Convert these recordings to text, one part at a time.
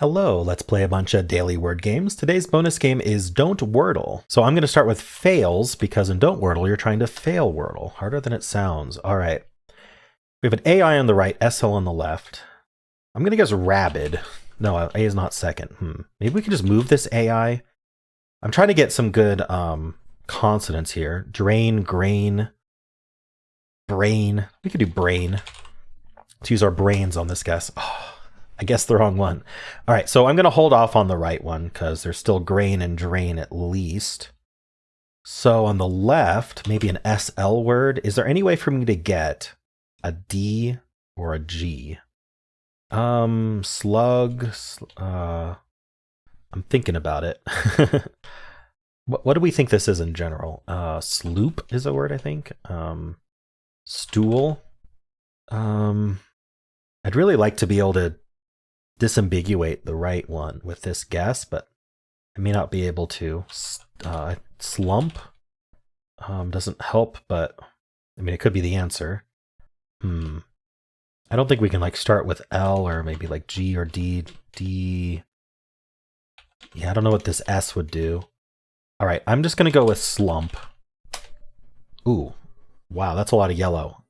Hello, let's play a bunch of daily word games. Today's bonus game is Don't Wordle. So I'm going to start with fails because in Don't Wordle, you're trying to fail Wordle. Harder than it sounds. All right. We have an AI on the right, SL on the left. I'm going to guess rabid. No, A is not second. Maybe we can just move this AI. I'm trying to get some good consonants here. Drain, grain, brain. We could do brain. Let's use our brains on this guess. Oh, I guessed the wrong one. All right, so I'm going to hold off on the right one because there's still grain and drain at least. So on the left, maybe an SL word. Is there any way for me to get a D or a G? Slug. I'm thinking about it. What do we think this is in general? Sloop is a word, I think. Stool. I'd really like to be able to disambiguate the right one with this guess, but I may not be able to. Slump doesn't help, but I mean, it could be the answer. I don't think we can like start with L or maybe like G or D. D. Yeah, I don't know what this S would do. All right, I'm just gonna go with slump. Ooh, wow, that's a lot of yellow.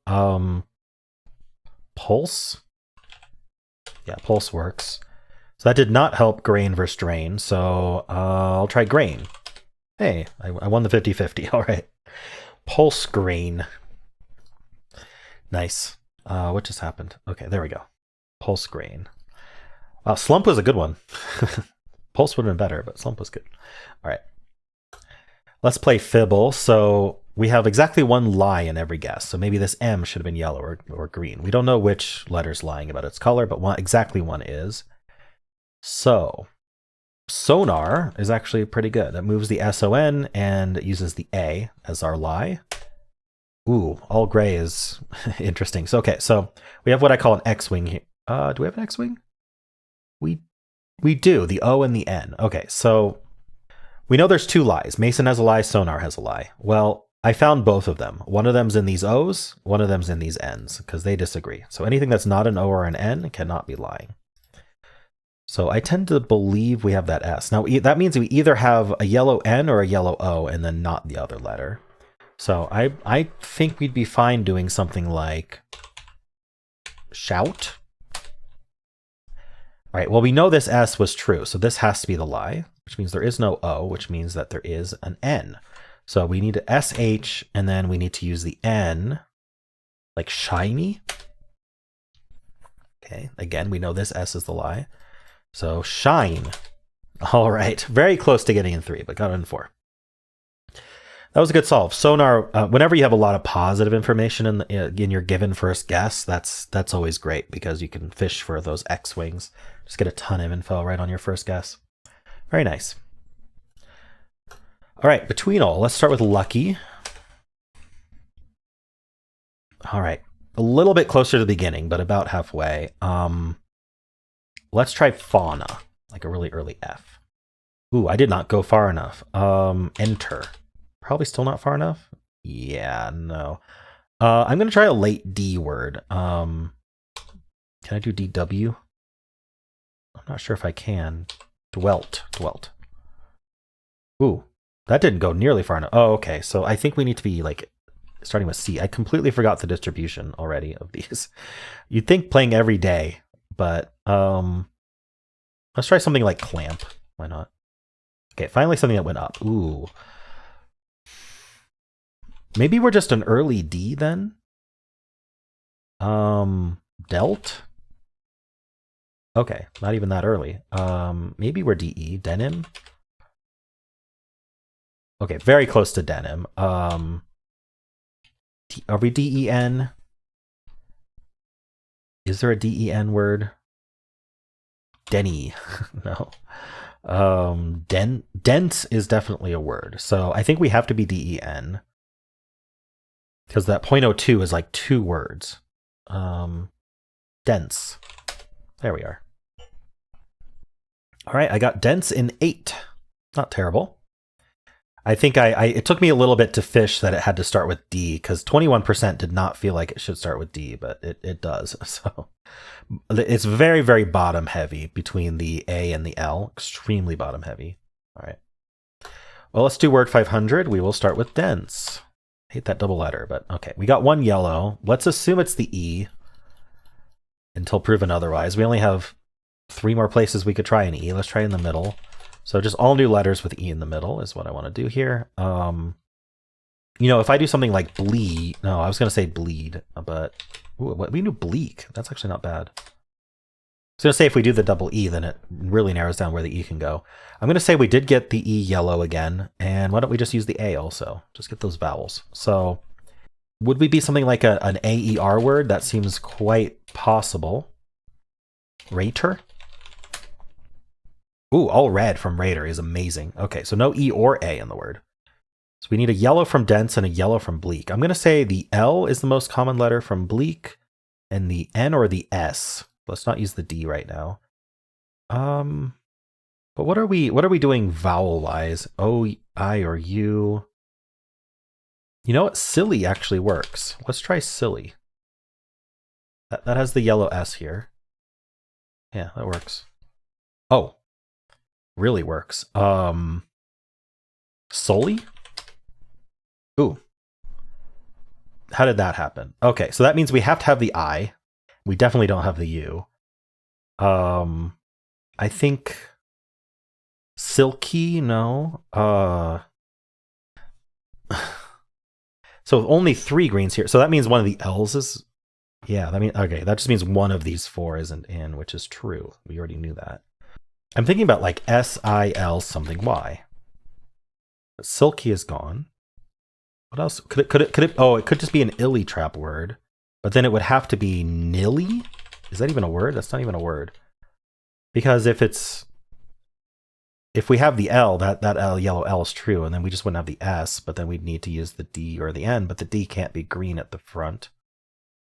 Pulse. Yeah, pulse works. So that did not help grain versus drain, so I'll try grain. Hey, I won the 50-50, all right. Pulse grain. Nice. What just happened? Okay, there we go. Pulse grain. Slump was a good one. Pulse would have been better, but slump was good. All right. Let's play Fibble. So we have exactly one lie in every guess. So maybe this M should have been yellow or green. We don't know which letter's lying about its color, but exactly one is. So sonar is actually pretty good. It moves the SON and it uses the A as our lie. Ooh, all gray is interesting. So, okay, so we have what I call an X-wing here. Do we have an X-wing? We do, the O and the N. Okay, so we know there's two lies. Mason has a lie, sonar has a lie. Well, I found both of them. One of them's in these O's, one of them's in these N's, because they disagree. So anything that's not an O or an N cannot be lying. So I tend to believe we have that S. Now, that means we either have a yellow N or a yellow O, and then not the other letter. So I think we'd be fine doing something like shout. All right, well, we know this S was true, so this has to be the lie, which means there is no O, which means that there is an N. So we need to SH, and then we need to use the N, like shiny. Okay, again, we know this S is the lie. So shine. All right, very close to getting in 3, but got in 4. That was a good solve. Sonar, whenever you have a lot of positive information in your given first guess, that's always great because you can fish for those X-wings. Just get a ton of info right on your first guess. Very nice. All right, Betweenle. Let's start with lucky. All right, a little bit closer to the beginning, but about halfway. Let's try fauna, like a really early F. Ooh, I did not go far enough. Enter. Probably still not far enough. Yeah, no. I'm gonna try a late D word. Can I do DW? I'm not sure if I can. Dwelt. Ooh, that didn't go nearly far enough. Oh, okay. So I think we need to be like starting with C. I completely forgot the distribution already of these. You'd think playing every day, but let's try something like clamp. Why not? Okay, finally something that went up. Ooh. Maybe we're just an early D then? Dealt? Okay, not even that early. Maybe we're DE. Denim? Okay, very close to denim. Are we DEN? Is there a DEN word? Denny. No. Dense is definitely a word. So I think we have to be DEN. Because that 0.02 is like 2 words. Dense. There we are. All right, I got dense in 8. Not terrible. I think it took me a little bit to fish that it had to start with D, because 21% did not feel like it should start with D, but it does. So it's very, very bottom heavy between the A and the L. Extremely bottom heavy. All right. Well, let's do word 500. We will start with dense. I hate that double letter, but okay. We got one yellow. Let's assume it's the E until proven otherwise. We only have 3 more places we could try an E. Let's try in the middle. So just all new letters with E in the middle is what I want to do here. You know, if I do something like bleed, no, I was going to say bleed, but ooh, we do bleak. That's actually not bad. I was going to say if we do the double E, then it really narrows down where the E can go. I'm going to say we did get the E yellow again, and why don't we just use the A also? Just get those vowels. So would we be something like an AER word? That seems quite possible. Rater? Ooh, all red from Raider is amazing. Okay, so no E or A in the word. So we need a yellow from dense and a yellow from bleak. I'm going to say the L is the most common letter from bleak, and the N or the S. Let's not use the D right now. But what are we doing vowel-wise? O, I, or U? You know what? Silly actually works. Let's try silly. That has the yellow S here. Yeah, that works. Oh. Really works. Solely? Ooh. How did that happen? Okay, so that means we have to have the I. We definitely don't have the U. I think silky, no. So only 3 greens here. So that means one of the L's is, yeah, that means, okay, that just means one of these 4 isn't in, which is true. We already knew that. I'm thinking about like SIL something Y. But silky is gone. What else? Could it? Oh, it could just be an illy trap word. But then it would have to be nilly? Is that even a word? That's not even a word. Because if we have the L, that L, yellow L is true, and then we just wouldn't have the S, but then we'd need to use the D or the N, but the D can't be green at the front.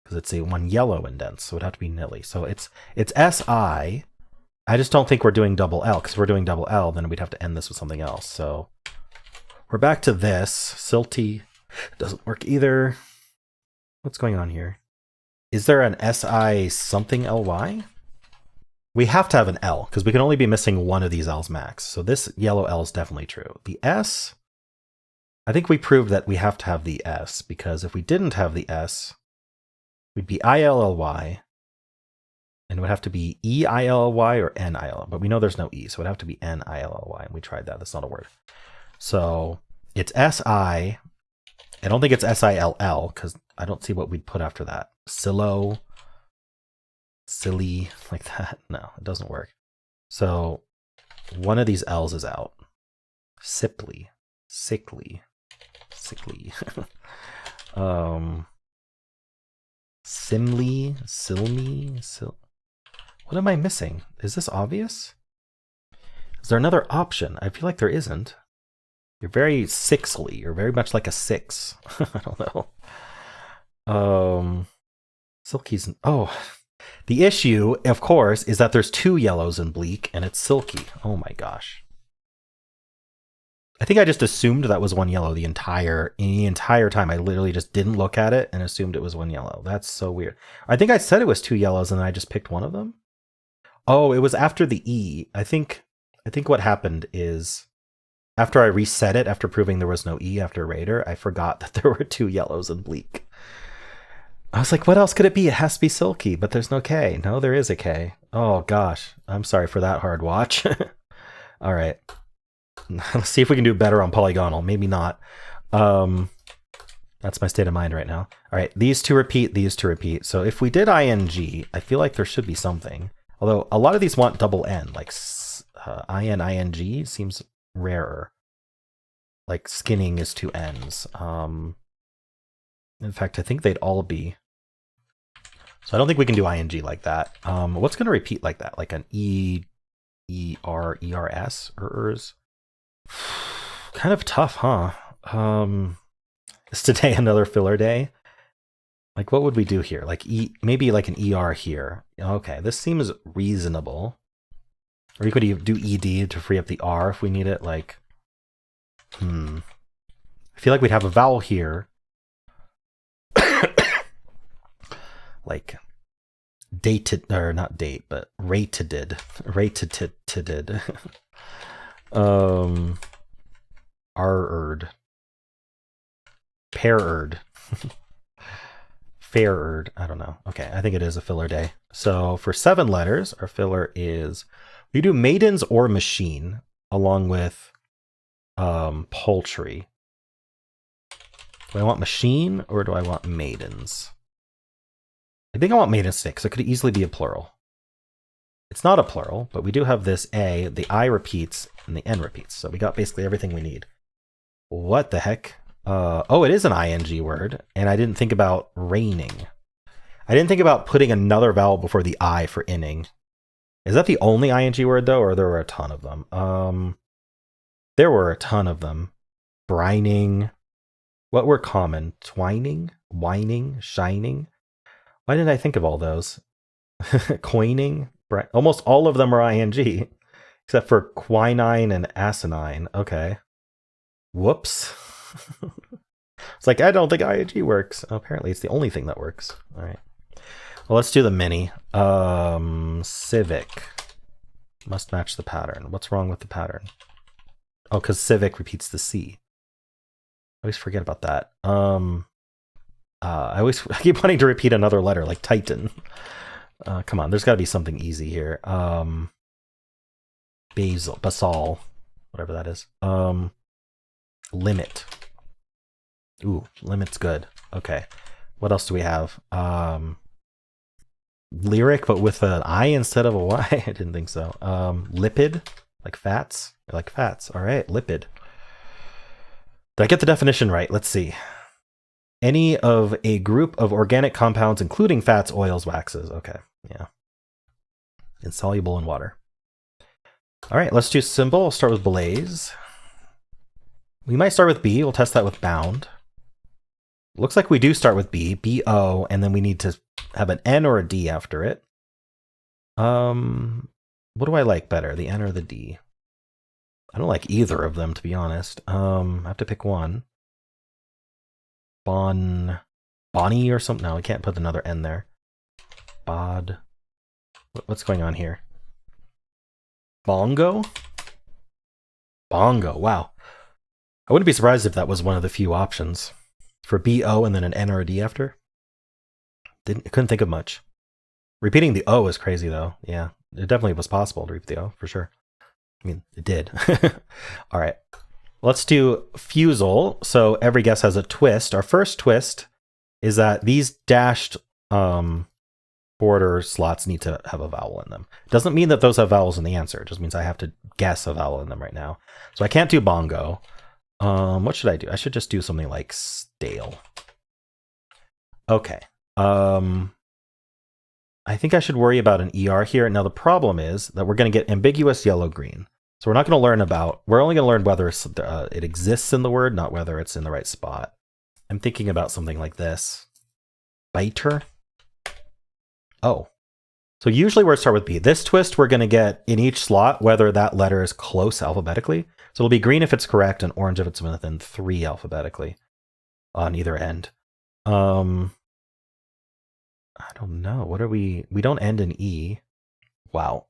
Because it's a one yellow indent, so it would have to be nilly. So it's SI. I just don't think we're doing double L, because if we're doing double L, then we'd have to end this with something else. So we're back to this. Silty doesn't work either. What's going on here? Is there an SI something LY? We have to have an L, because we can only be missing one of these L's max. So this yellow L is definitely true. The S, I think we proved that we have to have the S, because if we didn't have the S, we'd be ILLY. And it would have to be EILLY or NILLY, but we know there's no E, so it would have to be NILLY, and we tried that. That's not a word. So it's SI. I don't think it's SILL, because I don't see what we'd put after that. Silo, silly, like that. No, it doesn't work. So one of these L's is out. Sickly, sickly, sickly. Simly, silmy, What am I missing? Is this obvious? Is there another option? I feel like there isn't. You're very sixly. You're very much like a 6. I don't know. Silky's... Oh. The issue, of course, is that there's 2 yellows in bleak, and it's silky. Oh my gosh. I think I just assumed that was one yellow the entire time. I literally just didn't look at it and assumed it was one yellow. That's so weird. I think I said it was 2 yellows, and then I just picked one of them. Oh, it was after the E. I think what happened is after I reset it, after proving there was no E after Raider, I forgot that there were 2 yellows in bleak. I was like, what else could it be? It has to be silky, but there's no K. No, there is a K. Oh gosh, I'm sorry for that hard watch. All right, let's see if we can do better on Polygonle. Maybe not. That's my state of mind right now. All right, these 2 repeat, these 2 repeat. So if we did ING, I feel like there should be something. Although a lot of these want double N, like ING seems rarer. Like skinning is 2 N's. In fact, I think they'd all be. So I don't think we can do ING like that. What's going to repeat like that? Like an E, ER, ERS, ERS? Kind of tough, huh? Is today another filler day? Like, what would we do here? Like, maybe like an ER here. Okay, this seems reasonable. Or you could do ED to free up the R if we need it. Like, I feel like we'd have a vowel here. Like dated, or not date, but rated. R-erd. Pair-erd. Fair-erd. I don't know. Okay, I think it is a filler day. So for 7 letters, our filler is, we do maidens or machine, along with poultry. Do I want machine or do I want maidens? I think I want maidens stick, because it could easily be a plural. It's not a plural, but we do have this A, the I repeats, and the N repeats. So we got basically everything we need. What the heck? Oh, it is an ing word, and I didn't think about raining. I didn't think about putting another vowel before the I for inning. Is that the only ing word, though, or there were a ton of them? There were a ton of them. Brining. What were common? Twining? Whining? Shining? Why didn't I think of all those? Coining? Almost all of them are ing, except for quinine and asinine. Okay. Whoops. It's like, I don't think ing works. Apparently, it's the only thing that works. All right. Well, let's do the mini. Civic. Must match the pattern. What's wrong with the pattern? Oh, because civic repeats the C. I always forget about that. I keep wanting to repeat another letter, like Titan. Come on, there's got to be something easy here. Basal, whatever that is. Limit. Ooh, limit's good. Okay. What else do we have? Lyric, but with an I instead of a Y. I didn't think so. Lipid, like fats. I like fats. All right, lipid. Did I get the definition right? Let's see. Any of a group of organic compounds, including fats, oils, waxes. Okay, yeah. Insoluble in water. All right, let's do symbol. I'll start with blaze. We might start with B. We'll test that with bound. Looks like we do start with B, B-O, and then we need to have an N or a D after it. What do I like better, the N or the D? I don't like either of them, to be honest. I have to pick one. Bonnie or something? No, we can't put another N there. Bod. What's going on here? Bongo? Bongo, wow. I wouldn't be surprised if that was one of the few options. For B-O and then an N or a D after? Couldn't think of much. Repeating the O is crazy, though. Yeah, it definitely was possible to repeat the O, for sure. I mean, it did. All right. Let's do Fusele. So every guess has a twist. Our first twist is that these dashed border slots need to have a vowel in them. It doesn't mean that those have vowels in the answer. It just means I have to guess a vowel in them right now. So I can't do bongo. What should I do? I should just do something like stale. Okay. I think I should worry about an ER here. Now the problem is that we're going to get ambiguous yellow-green. So we're not going to learn about, we're only going to learn whether it exists in the word, not whether it's in the right spot. I'm thinking about something like this. Biter. Oh. So usually we're start with B. This twist, we're going to get in each slot whether that letter is close alphabetically. So it'll be green if it's correct and orange if it's within 3 alphabetically on either end. I don't know. What are we don't end in E. Wow.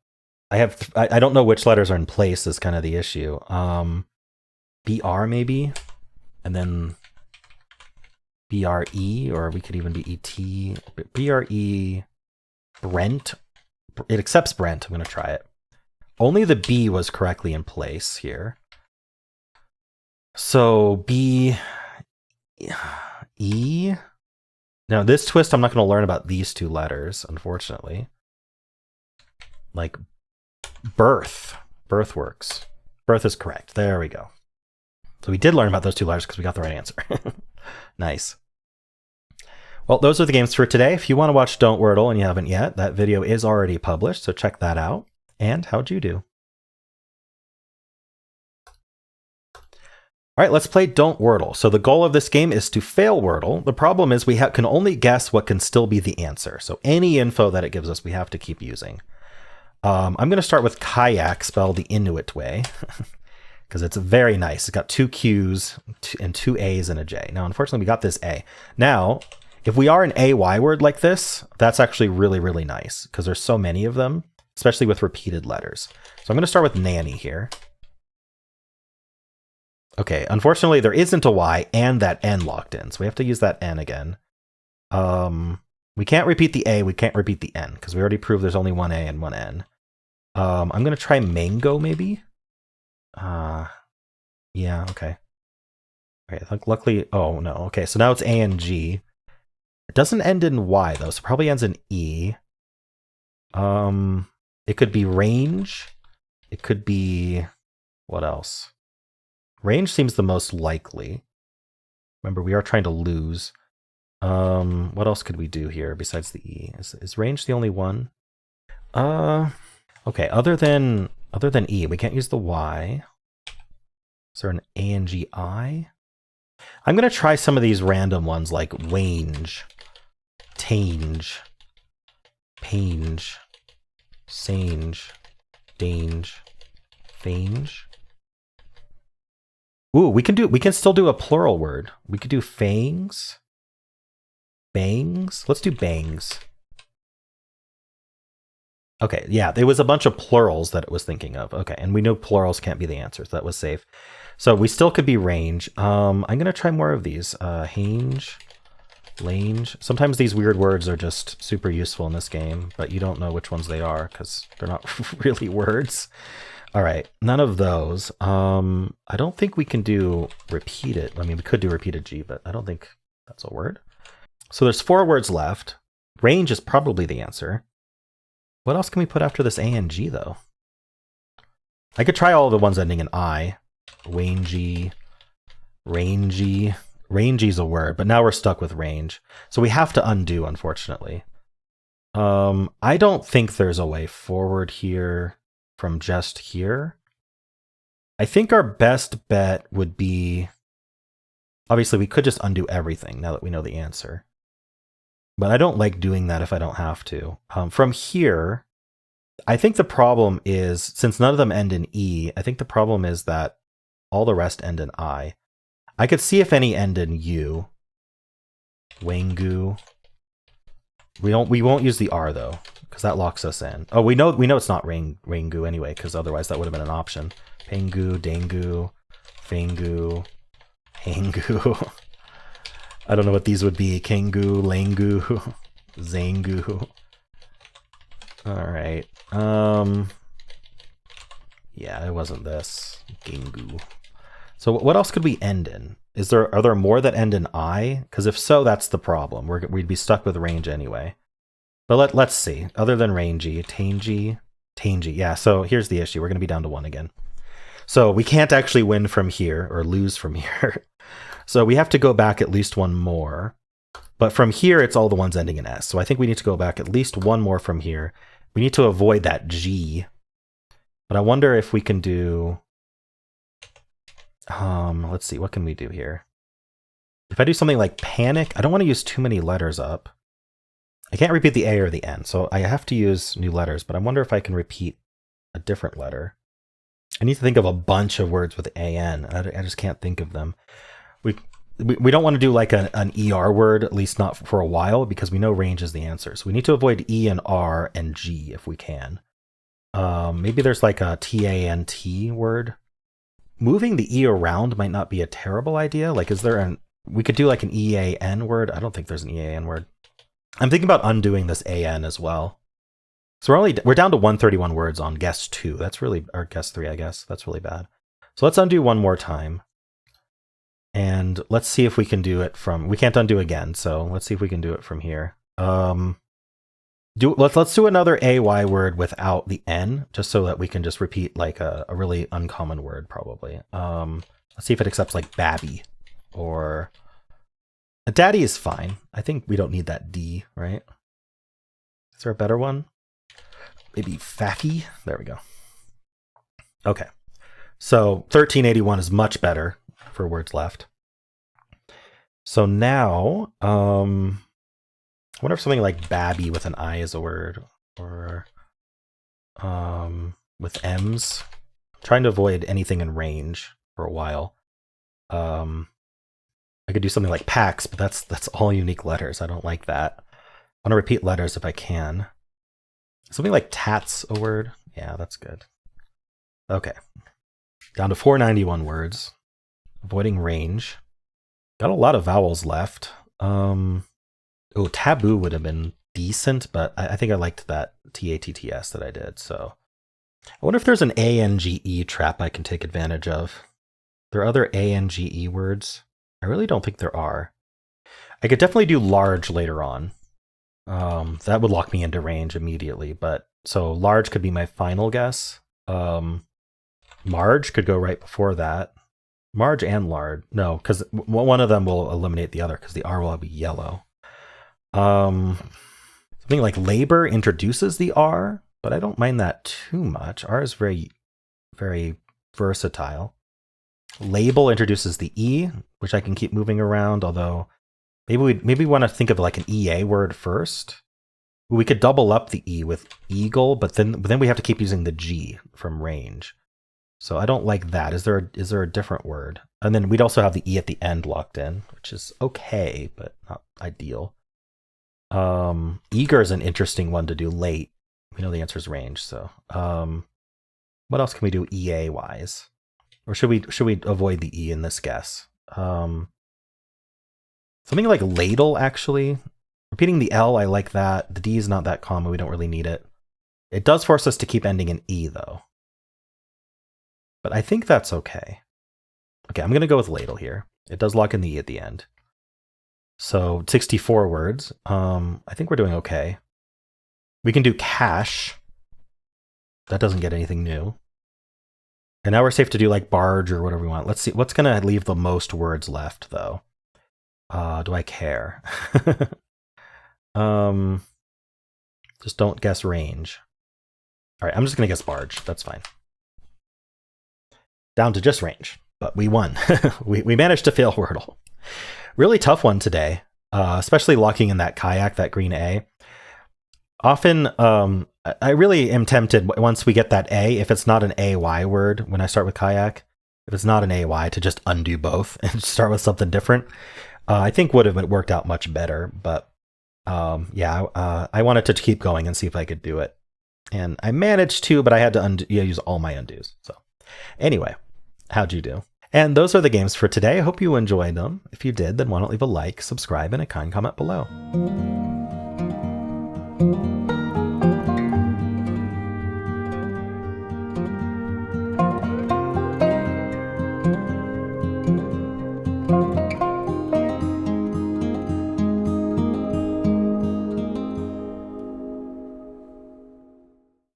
I don't know which letters are in place is kind of the issue. BR maybe, and then BRE, or we could even be ET. BRE, Brent. It accepts Brent. I'm going to try it. Only the B was correctly in place here. So B, E. Now this twist, I'm not going to learn about these 2 letters, unfortunately. Like birth. Birth works. Birth is correct. There we go. So we did learn about those 2 letters because we got the right answer. Nice. Well, those are the games for today. If you want to watch Don't Wordle and you haven't yet, that video is already published, so check that out. And how'd you do? All right, let's play Don't Wordle. So the goal of this game is to fail Wordle. The problem is we can only guess what can still be the answer. So any info that it gives us, we have to keep using. I'm going to start with kayak, spelled the Inuit way. because it's very nice. It's got 2 Q's and 2 A's and a J. Now, unfortunately, we got this A. Now, if we are an AY word like this, that's actually really, really nice because there's so many of them, especially with repeated letters. So I'm going to start with nanny here. Okay, unfortunately, there isn't a Y and that N locked in, so we have to use that N again. We can't repeat the A, we can't repeat the N, because we already proved there's only one A and one N. I'm going to try mango, maybe? Yeah, okay. Okay, luckily, oh no, okay, so now it's A and G. It doesn't end in Y, though, so it probably ends in E. It could be range. It could be... what else? Range seems the most likely. Remember, we are trying to lose. What else could we do here besides the E? Is range the only one? Okay, other than E, we can't use the Y. Is there an A and G I? I'm gonna try some of these random ones like wange, tange, pange, sange, dange, fange. Ooh, we can still do a plural word. We could do fangs. Bangs? Let's do bangs. Okay, yeah, there was a bunch of plurals that it was thinking of. Okay, and we know plurals can't be the answer, so that was safe. So we still could be range. I'm gonna try more of these. Hange, lange. Sometimes these weird words are just super useful in this game, but you don't know which ones they are because they're not really words. All right, none of those. I don't think we can do repeated. I mean, we could do repeated G, but I don't think that's a word. So there's 4 words left. Range is probably the answer. What else can we put after this A and G, though? I could try all the ones ending in I. Wangy, rangy. Rangy's a word, but now we're stuck with range. So we have to undo, unfortunately. I don't think there's a way forward here from just here. I think our best bet would be... obviously, we could just undo everything now that we know the answer. But I don't like doing that if I don't have to. From here, I think the problem is, since none of them end in E, I think the problem is that all the rest end in I. I could see if any end in U. Wangu. We won't use the R, though, because that locks us in. Oh, we know it's not Rangu anyway, because otherwise that would have been an option. Pangu, Dangu, Fangu, Hangu. I don't know what these would be. Kangu, Langu, Zangu. Alright. Yeah, it wasn't this. Gingu. So what else could we end in? Are there more that end in I? Because if so, that's the problem. We'd be stuck with range anyway. But let's see. Other than rangy, tangy. Yeah, so here's the issue. We're going to be down to 1 again. So we can't actually win from here or lose from here. So we have to go back at least 1 more. But from here, it's all the ones ending in S. So I think we need to go back at least 1 more from here. We need to avoid that G. But I wonder if we can do... let's see, what can we do here? If I do something like panic, I don't want to use too many letters up. I can't repeat the A or the N, so I have to use new letters, but I wonder if I can repeat a different letter. I need to think of a bunch of words with AN. I just can't think of them. We don't want to do like an ER word, at least not for a while, because we know range is the answer. So we need to avoid E and R and G if we can. Maybe there's like a TANT word. Moving the E around might not be a terrible idea. Like, we could do like an EAN word. I don't think there's an EAN word. I'm thinking about undoing this AN as well. So we're down to 131 words on guess 2. That's really, or guess 3, I guess. That's really bad. So let's undo one more time. And let's see if we can do it from, we can't undo again. So let's see if we can do it from here. Let's do another AY word without the N, just so that we can just repeat like a really uncommon word, probably. Let's see if it accepts like babby or daddy is fine. I think we don't need that D, right? Is there a better one? Maybe faffy? There we go. Okay. So 1381 is much better for words left. So now, I wonder if something like babby with an I is a word, or with M's. I'm trying to avoid anything in range for a while. I could do something like Pax, but that's all unique letters. I don't like that. I want to repeat letters if I can. Something like tat's a word. Yeah, that's good. Okay. Down to 491 words. Avoiding range. Got a lot of vowels left. Oh, taboo would have been decent, but I think I liked that tatts that I did. So I wonder if there's an A-N-G-E trap I can take advantage of. There are other A-N-G-E words. I really don't think there are. I could definitely do large later on. That would lock me into range immediately, but so large could be my final guess. Marge could go right before that. Marge and lard. No, because one of them will eliminate the other because the R will be yellow. Something like labor introduces the R, but I don't mind that too much. R is very, very versatile. Label introduces the E, which I can keep moving around, although maybe we want to think of like an EA word first. We could double up the E with eagle, but then we have to keep using the G from range. So I don't like that. Is there a different word? And then we'd also have the E at the end locked in, which is okay, but not ideal. Eager is an interesting one to do late. We know the answer is range, so what else can we do EA wise? Or should we avoid the E in this guess? Something like ladle, actually. Repeating the L, I like that. The D is not that common. We don't really need it. It does force us to keep ending in E, though. But I think that's okay. Okay, I'm going to go with ladle here. It does lock in the E at the end. So 64 words. I think we're doing okay. We can do cash. That doesn't get anything new. And now we're safe to do like barge or whatever we want. Let's see. What's going to leave the most words left, though? Do I care? Just don't guess range. All right, I'm just going to guess barge. That's fine. Down to just range, but we won. we managed to fail Wordle. Really tough one today, especially locking in that kayak, that green A. Often, I really am tempted once we get that A, if it's not an AY word when I start with kayak, if it's not an AY, to just undo both and start with something different. I think would have worked out much better, but yeah, I wanted to keep going and see if I could do it. And I managed to, but I had to use all my undos. So anyway, how'd you do? And those are the games for today. I hope you enjoyed them. If you did, then why don't leave a like, subscribe, and a kind comment below.